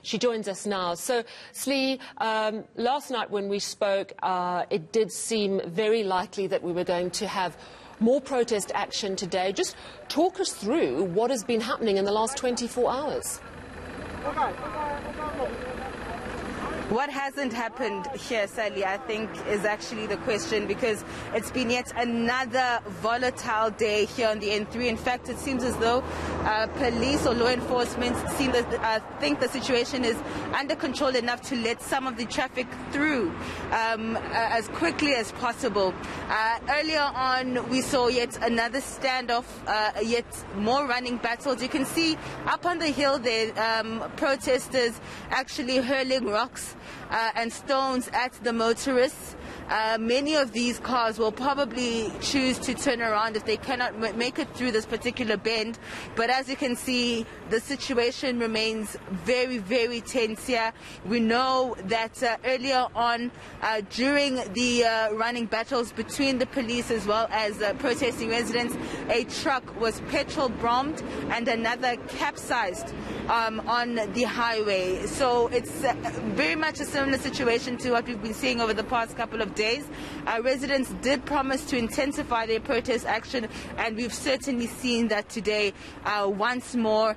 She joins us now. So, Slee, last night when we spoke, it did seem very likely that we were going to have more protest action today. Just talk us through what has been happening in the last 24 hours. What hasn't happened here, Sally, I think, is actually the question, because it's been yet another volatile day here on the N3. In fact, it seems as though police or law enforcement think the situation is under control enough to let some of the traffic through as quickly as possible. Earlier on, we saw yet another standoff, yet more running battles. You can see up on the hill there, protesters actually hurling rocks and stones at the motorists. Many of these cars will probably choose to turn around if they cannot make it through this particular bend. But as you can see, the situation remains very, very tense here. We know that earlier on, during the running battles between the police as well as protesting residents, a truck was petrol-bombed and another capsized on the highway. So it's very much a similar situation to what we've been seeing over the past couple of days. Residents did promise to intensify their protest action, and we've certainly seen that today once more.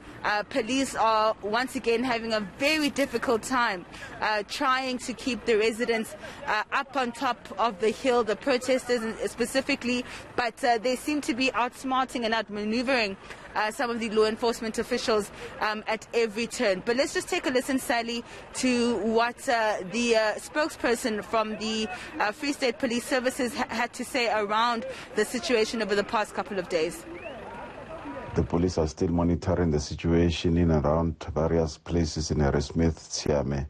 Police are once again having a very difficult time trying to keep the residents up on top of the hill, the protesters specifically, but they seem to be outsmarting and outmaneuvering some of the law enforcement officials at every turn. But let's just take a listen, Sally, to what the spokesperson from the Free State Police Services had to say around the situation over the past couple of days. The police are still monitoring the situation in and around various places in Harrismith, Tsiame,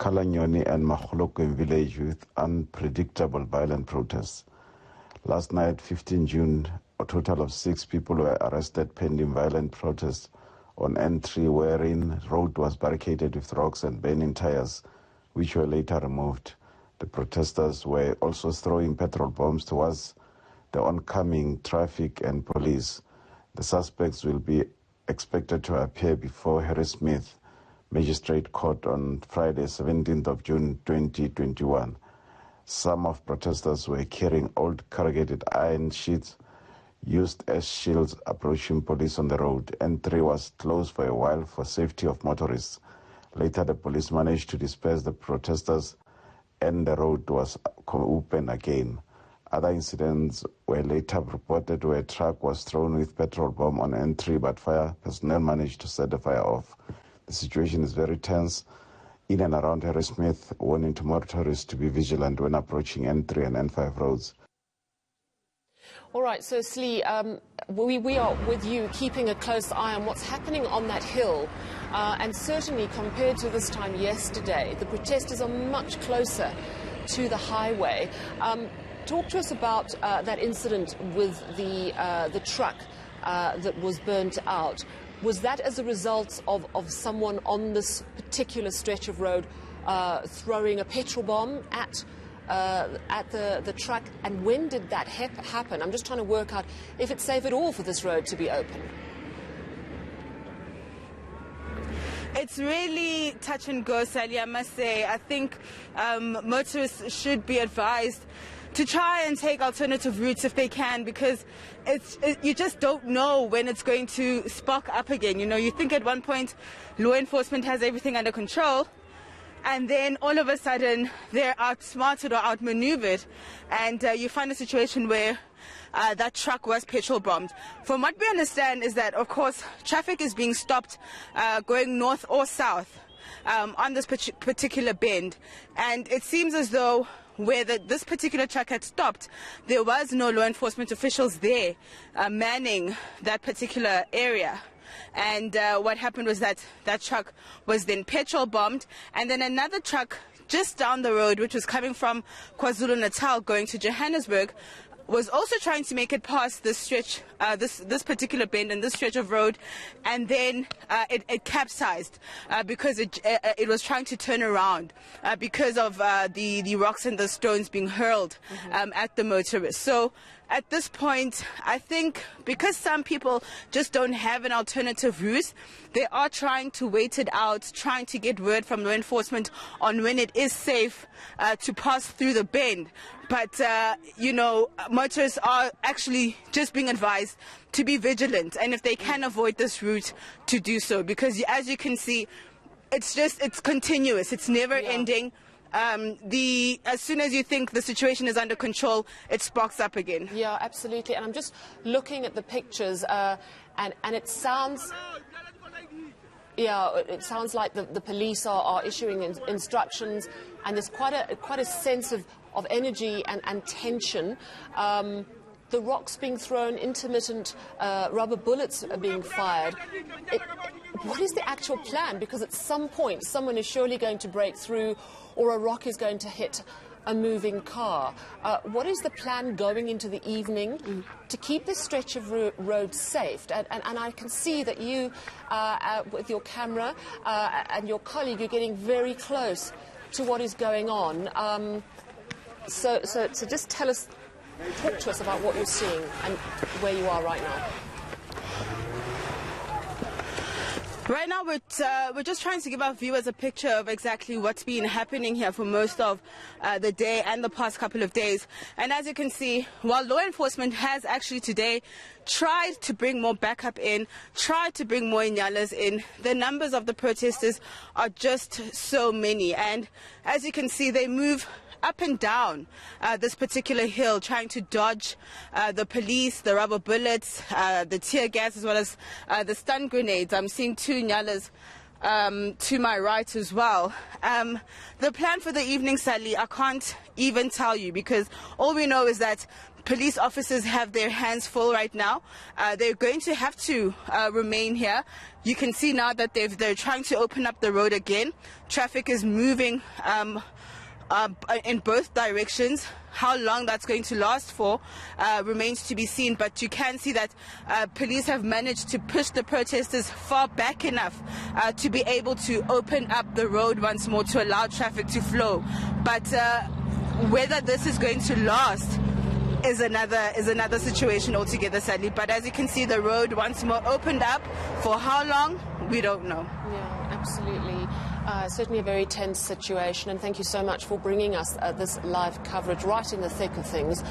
Kalanyoni and Magolokweni village with unpredictable violent protests. Last night, 15 June, a total of 6 people were arrested pending violent protests on N3, wherein road was barricaded with rocks and burning tires, which were later removed. The protesters were also throwing petrol bombs towards the oncoming traffic and police. The suspects will be expected to appear before Harrismith Magistrate Court on Friday, 17th of June 2021. Some of protesters were carrying old corrugated iron sheets used as shields approaching police on the road. N3 was closed for a while for safety of motorists. Later, the police managed to disperse the protesters and the road was open again. Other incidents were later reported where a truck was thrown with petrol bomb on N3, but fire personnel managed to set the fire off. The situation is very tense in and around Harrismith, warning to motorists to be vigilant when approaching N3 and N5 roads. All right, so Slee, we are with you, keeping a close eye on what's happening on that hill. And certainly compared to this time yesterday, the protesters are much closer to the highway. Talk to us about that incident with the truck that was burnt out. Was that as a result of someone on this particular stretch of road throwing a petrol bomb at the truck? And when did that happen? I'm just trying to work out if it's safe at all for this road to be open. It's really touch and go, Sally, I must say. I think motorists should be advised to try and take alternative routes if they can, because you just don't know when it's going to spark up again. You know, you think at one point law enforcement has everything under control, and then all of a sudden they're outsmarted or outmaneuvered, and you find a situation where that truck was petrol bombed. From what we understand is that, of course, traffic is being stopped going north or south on this particular bend, and it seems as though where this particular truck had stopped, there was no law enforcement officials there manning that particular area. And what happened was that that truck was then petrol bombed, and then another truck just down the road, which was coming from KwaZulu-Natal going to Johannesburg, was also trying to make it past this stretch, this particular bend and this stretch of road, and then it capsized because it was trying to turn around because of the rocks and the stones being hurled at the motorists. So at this point, I think because some people just don't have an alternative route, they are trying to wait it out, trying to get word from law enforcement on when it is safe to pass through the bend. But, motorists are actually just being advised to be vigilant, and if they can avoid this route, to do so. Because as you can see, it's continuous. It's never ending. As soon as you think the situation is under control, it sparks up again. Yeah, absolutely. And I'm just looking at the pictures, and it sounds... Yeah, it sounds like the police are issuing instructions, and there's quite a sense of energy and tension. The rocks being thrown, intermittent rubber bullets are being fired. What is the actual plan? Because at some point, someone is surely going to break through, or a rock is going to hit a moving car. What is the plan going into the evening to keep this stretch of road safe? And I can see that you, with your camera and your colleague, you're getting very close to what is going on. So just talk to us about what you're seeing and where you are right now. Right now, we're just trying to give our viewers a picture of exactly what's been happening here for most of the day and the past couple of days. And as you can see, while law enforcement has actually today tried to bring more backup in, tried to bring more Inyalas in, the numbers of the protesters are just so many. And as you can see, they move up and down this particular hill, trying to dodge the police, the rubber bullets, the tear gas, as well as the stun grenades. I'm seeing 2 Nyalas to my right as well. The plan for the evening, Sally, I can't even tell you, because all we know is that police officers have their hands full right now. They're going to have to remain here. You can see now that they're trying to open up the road again. Traffic is moving in both directions. How long that's going to last for remains to be seen, but you can see that police have managed to push the protesters far back enough to be able to open up the road once more to allow traffic to flow. But whether this is going to last is another situation altogether, sadly. But as you can see, the road once more opened up. For how long, we don't know. Yeah, absolutely. Certainly a very tense situation, and thank you so much for bringing us this live coverage right in the thick of things.